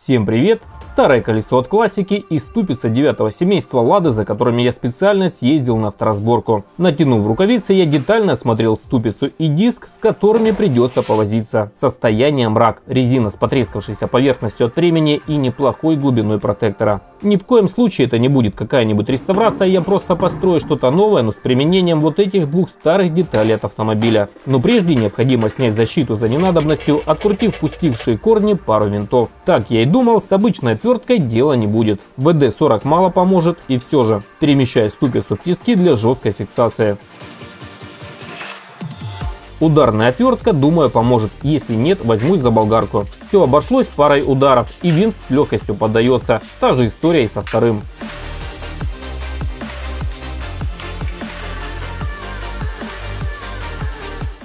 Всем привет! Старое колесо от классики и ступица 9-го семейства Лады, за которыми я специально съездил на авторазборку. Натянув рукавицы, я детально осмотрел ступицу и диск, с которыми придется повозиться. Состояние мрак, резина с потрескавшейся поверхностью от времени и неплохой глубиной протектора. Ни в коем случае это не будет какая-нибудь реставрация, я просто построю что-то новое, но с применением вот этих двух старых деталей от автомобиля. Но прежде необходимо снять защиту за ненадобностью, открутив пустившие корни пару винтов. Так я и думал, с обычной отверткой дела не будет. ВД-40 мало поможет, и все же перемещаю ступицу в тиски для жесткой фиксации. Ударная отвертка, думаю, поможет. Если нет, возьмусь за болгарку. Все обошлось парой ударов, и винт с легкостью поддается. Та же история и со вторым.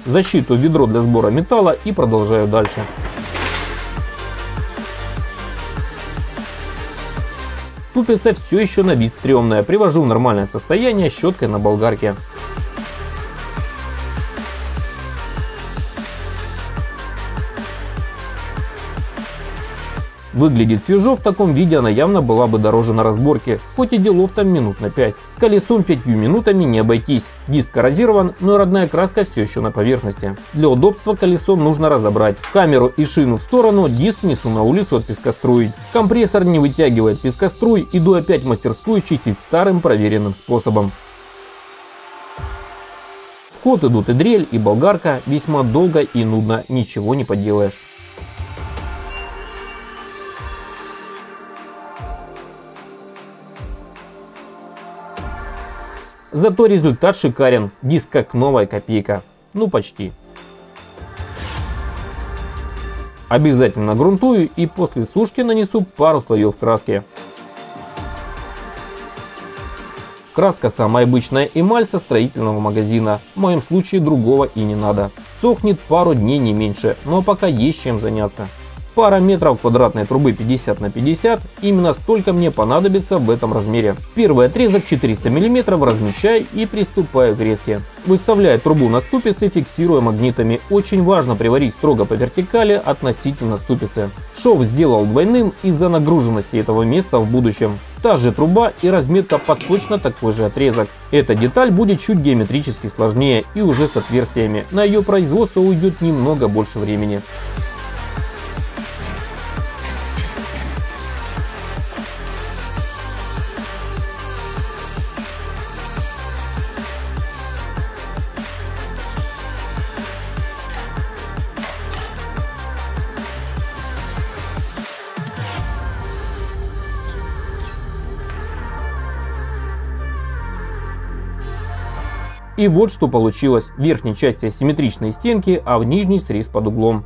Засчитываю ведро для сбора металла и продолжаю дальше. Ступица все еще на вид стрёмная. Привожу в нормальное состояние щеткой на болгарке. Выглядит свежо, в таком виде она явно была бы дороже на разборке, хоть и делов там минут на 5. С колесом 5 минутами не обойтись. Диск коррозирован, но родная краска все еще на поверхности. Для удобства колесом нужно разобрать. Камеру и шину в сторону, диск несу на улицу от пескоструй. Компрессор не вытягивает пескоструй, иду опять в мастерскую чистить старым проверенным способом. В ход идут и дрель, и болгарка, весьма долго и нудно, ничего не поделаешь. Зато результат шикарен, диск как новая копейка. Ну почти. Обязательно грунтую и после сушки нанесу пару слоев краски. Краска самая обычная, эмаль со строительного магазина. В моем случае другого и не надо. Сохнет пару дней не меньше, но пока есть чем заняться. Пара метров квадратной трубы 50 на 50, именно столько мне понадобится в этом размере. Первый отрезок 400 мм размечаю и приступаю к резке. Выставляю трубу на ступице, фиксируя магнитами. Очень важно приварить строго по вертикали относительно ступицы. Шов сделал двойным из-за нагруженности этого места в будущем. Та же труба и разметка под точно такой же отрезок. Эта деталь будет чуть геометрически сложнее и уже с отверстиями. На ее производство уйдет немного больше времени. И вот что получилось. В верхней части асимметричные стенки, а в нижней срез под углом.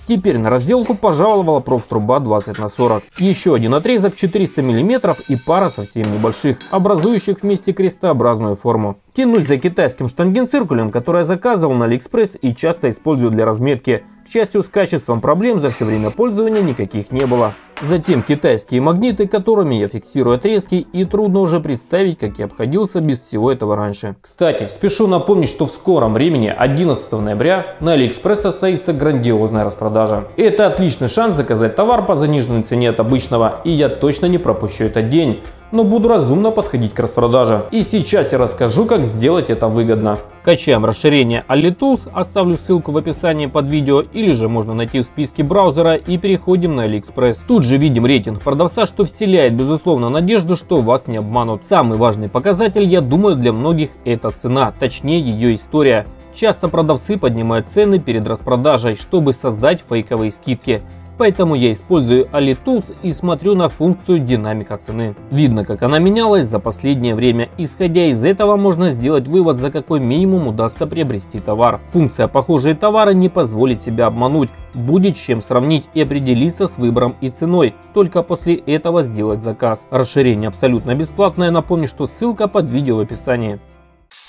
Теперь на разделку пожаловала профтруба 20 на 40. Еще один отрезок 400 мм и пара совсем небольших, образующих вместе крестообразную форму. Тянусь за китайским штангенциркулем, который я заказывал на Алиэкспресс и часто использую для разметки. К счастью, с качеством проблем за все время пользования никаких не было. Затем китайские магниты, которыми я фиксирую отрезки, и трудно уже представить, как я обходился без всего этого раньше. Кстати, спешу напомнить, что в скором времени, 11 ноября, на Алиэкспресс состоится грандиозная распродажа. Это отличный шанс заказать товар по заниженной цене от обычного, и я точно не пропущу этот день. Но буду разумно подходить к распродаже. И сейчас я расскажу, как сделать это выгодно. Качаем расширение AliTools, оставлю ссылку в описании под видео, или же можно найти в списке браузера, и переходим на AliExpress. Тут же видим рейтинг продавца, что вселяет безусловно надежду, что вас не обманут. Самый важный показатель, я думаю, для многих это цена, точнее ее история. Часто продавцы поднимают цены перед распродажей, чтобы создать фейковые скидки. Поэтому я использую AliTools и смотрю на функцию динамика цены. Видно, как она менялась за последнее время. Исходя из этого можно сделать вывод, за какой минимум удастся приобрести товар. Функция «Похожие товары» не позволит себя обмануть. Будет с чем сравнить и определиться с выбором и ценой. Только после этого сделать заказ. Расширение абсолютно бесплатное. Напомню, что ссылка под видео в описании.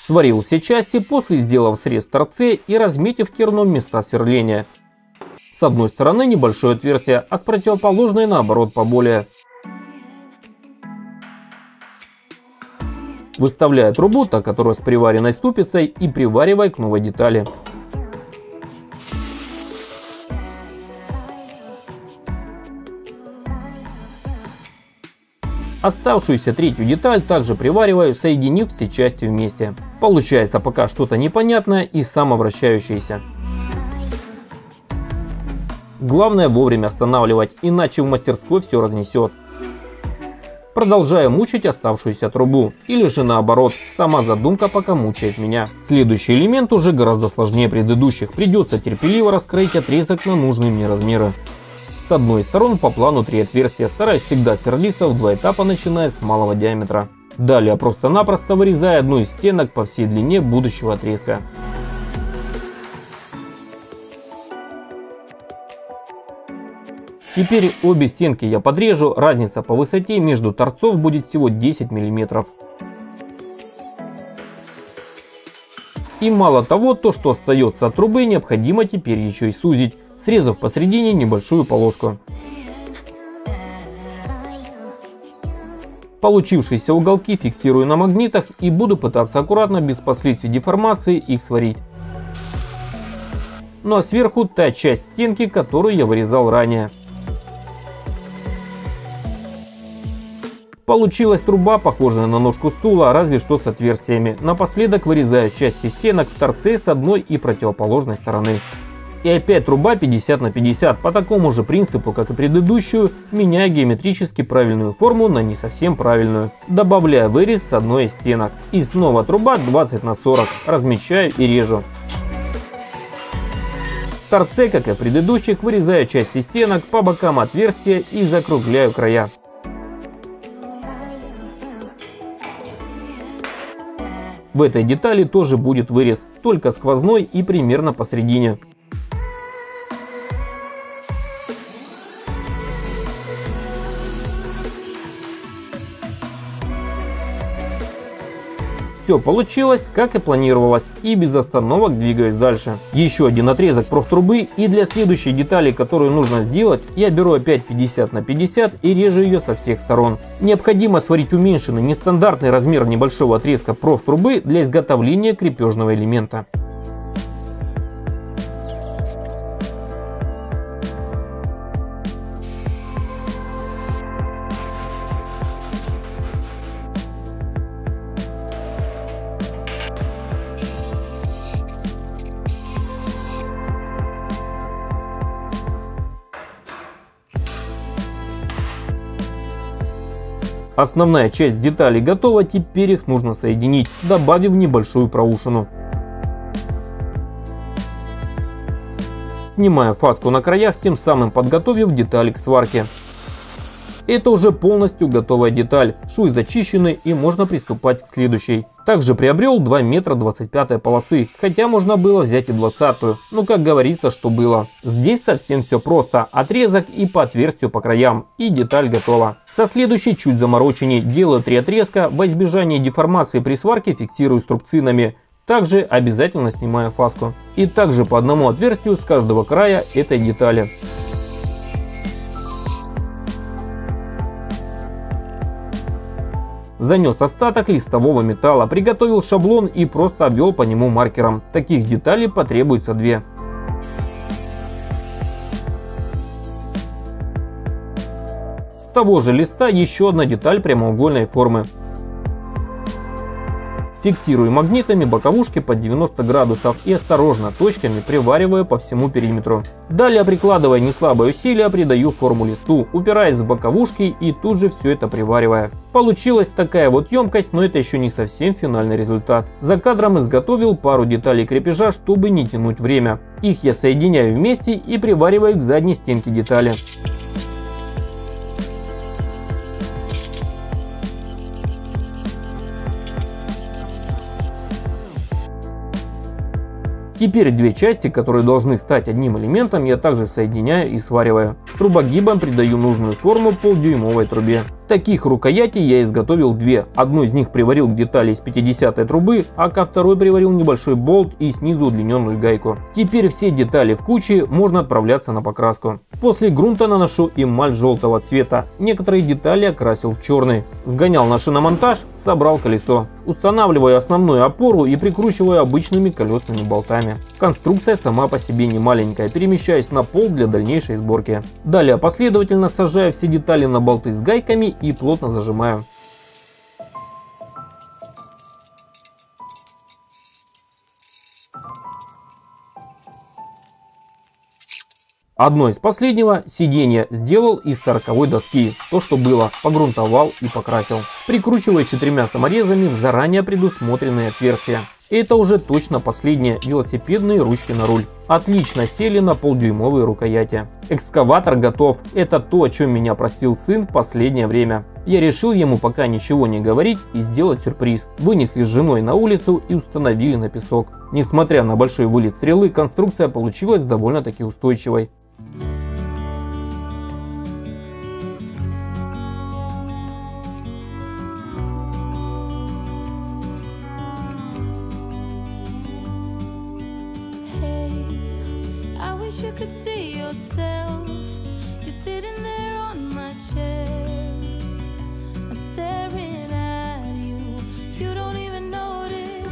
Сварил все части, после сделав срез в торце и разметив керном места сверления. С одной стороны небольшое отверстие, а с противоположной наоборот поболее. Выставляю трубу, та которая с приваренной ступицей, и привариваю к новой детали. Оставшуюся третью деталь также привариваю, соединив все части вместе. Получается пока что-то непонятное и самовращающееся. Главное вовремя останавливать, иначе в мастерской все разнесет. Продолжаю мучить оставшуюся трубу, или же наоборот, сама задумка пока мучает меня. Следующий элемент уже гораздо сложнее предыдущих, придется терпеливо раскроить отрезок на нужные мне размеры. С одной стороны по плану 3 отверстия, стараюсь всегда сверлиться в 2 этапа, начиная с малого диаметра. Далее просто-напросто вырезаю одну из стенок по всей длине будущего отрезка. Теперь обе стенки я подрежу, разница по высоте между торцов будет всего 10 мм. И мало того, то что остается от трубы, необходимо теперь еще и сузить, срезав посередине небольшую полоску. Получившиеся уголки фиксирую на магнитах и буду пытаться аккуратно, без последствий деформации, их сварить. Ну а сверху та часть стенки, которую я вырезал ранее. Получилась труба, похожая на ножку стула, разве что с отверстиями. Напоследок вырезаю части стенок в торце с одной и противоположной стороны. И опять труба 50 на 50, по такому же принципу, как и предыдущую, меняя геометрически правильную форму на не совсем правильную. Добавляю вырез с одной из стенок. И снова труба 20 на 40, размечаю и режу. В торце, как и в предыдущих, вырезаю части стенок, по бокам отверстия и закругляю края. В этой детали тоже будет вырез, только сквозной и примерно посередине. Все получилось, как и планировалось, и без остановок двигаюсь дальше. Еще один отрезок профтрубы, и для следующей детали, которую нужно сделать, я беру опять 50 на 50 и режу ее со всех сторон. Необходимо сварить уменьшенный нестандартный размер небольшого отрезка профтрубы для изготовления крепежного элемента. Основная часть деталей готова, теперь их нужно соединить, добавив небольшую проушину. Снимаю фаску на краях, тем самым подготовив детали к сварке. Это уже полностью готовая деталь, швы зачищены и можно приступать к следующей. Также приобрел 2 метра 25 полосы, хотя можно было взять и 20-ю, но как говорится, что было. Здесь совсем все просто, отрезок и по отверстию по краям, и деталь готова. Со следующей чуть замороченней, делаю 3 отрезка, во избежание деформации при сварке фиксирую струбцинами. Также обязательно снимаю фаску. И также по одному отверстию с каждого края этой детали. Занес остаток листового металла, приготовил шаблон и просто обвел по нему маркером. Таких деталей потребуется 2. С того же листа еще одна деталь прямоугольной формы. Фиксирую магнитами боковушки под 90 градусов и осторожно точками привариваю по всему периметру. Далее, прикладывая неслабое усилие, придаю форму листу, упираясь в боковушки и тут же все это приваривая. Получилась такая вот емкость, но это еще не совсем финальный результат. За кадром изготовил пару деталей крепежа, чтобы не тянуть время. Их я соединяю вместе и привариваю к задней стенке детали. Теперь 2 части, которые должны стать одним элементом, я также соединяю и свариваю. Трубогибом придаю нужную форму полдюймовой трубе. Таких рукоятей я изготовил 2. Одну из них приварил к детали из 50-й трубы, а ко второй приварил небольшой болт и снизу удлиненную гайку. Теперь все детали в куче, можно отправляться на покраску. После грунта наношу эмаль желтого цвета. Некоторые детали окрасил в черный. Сгонял на шиномонтаж, Собрал колесо. Устанавливаю основную опору и прикручиваю обычными колесными болтами. Конструкция сама по себе не маленькая, перемещаясь на пол для дальнейшей сборки. Далее последовательно сажаю все детали на болты с гайками и плотно зажимаю. Одно из последнего сиденье сделал из 40-й доски. То, что было, погрунтовал и покрасил. Прикручивая 4 саморезами в заранее предусмотренные отверстия. Это уже точно последние велосипедные ручки на руль. Отлично сели на полдюймовые рукояти. Экскаватор готов. Это то, о чем меня просил сын в последнее время. Я решил ему пока ничего не говорить и сделать сюрприз. Вынесли с женой на улицу и установили на песок. Несмотря на большой вылет стрелы, конструкция получилась довольно-таки устойчивой. You could see yourself just sitting there on my chair. I'm staring at you. You don't even notice.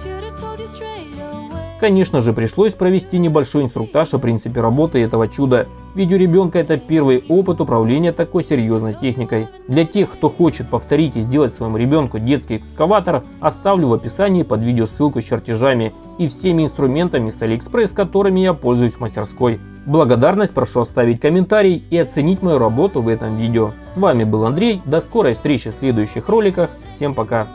Should have told you straight away. Конечно же, пришлось провести небольшой инструктаж о принципе работы этого чуда. Ведь у ребенка это первый опыт управления такой серьезной техникой. Для тех, кто хочет повторить и сделать своему ребенку детский экскаватор, оставлю в описании под видео ссылку с чертежами и всеми инструментами с AliExpress, которыми я пользуюсь в мастерской. Благодарность прошу оставить комментарий и оценить мою работу в этом видео. С вами был Андрей, до скорой встречи в следующих роликах, всем пока!